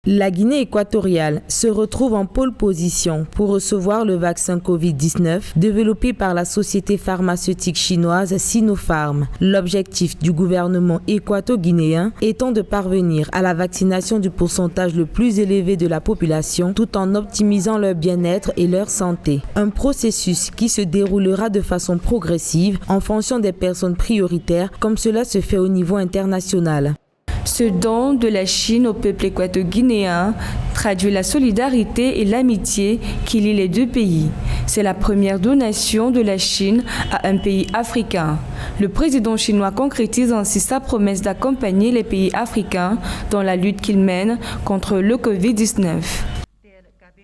La Guinée équatoriale se retrouve en pole position pour recevoir le vaccin Covid-19 développé par la société pharmaceutique chinoise Sinopharm. L'objectif du gouvernement équato-guinéen étant de parvenir à la vaccination du pourcentage le plus élevé de la population tout en optimisant leur bien-être et leur santé. Un processus qui se déroulera de façon progressive en fonction des personnes prioritaires comme cela se fait au niveau international. Ce don de la Chine au peuple équato-guinéen traduit la solidarité et l'amitié qui lient les deux pays. C'est la première donation de la Chine à un pays africain. Le président chinois concrétise ainsi sa promesse d'accompagner les pays africains dans la lutte qu'ils mènent contre le Covid-19.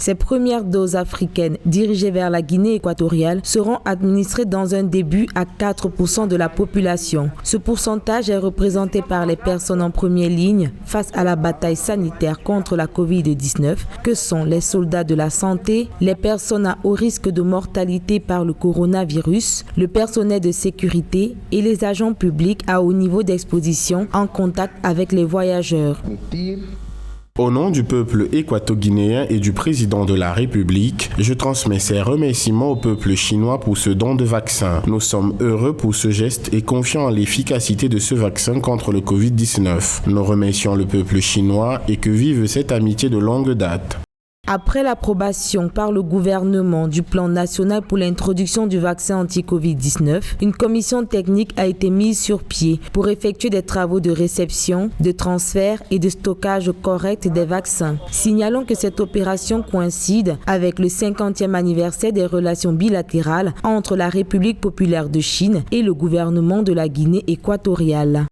Ces premières doses africaines dirigées vers la Guinée équatoriale seront administrées dans un début à 4% de la population. Ce pourcentage est représenté par les personnes en première ligne face à la bataille sanitaire contre la Covid-19, que sont les soldats de la santé, les personnes à haut risque de mortalité par le coronavirus, le personnel de sécurité et les agents publics à haut niveau d'exposition en contact avec les voyageurs. Au nom du peuple équato-guinéen et du président de la République, je transmets ces remerciements au peuple chinois pour ce don de vaccin. Nous sommes heureux pour ce geste et confiants en l'efficacité de ce vaccin contre le Covid-19. Nous remercions le peuple chinois et que vive cette amitié de longue date. Après l'approbation par le gouvernement du plan national pour l'introduction du vaccin anti-Covid-19, une commission technique a été mise sur pied pour effectuer des travaux de réception, de transfert et de stockage correct des vaccins. Signalons que cette opération coïncide avec le 50e anniversaire des relations bilatérales entre la République populaire de Chine et le gouvernement de la Guinée équatoriale.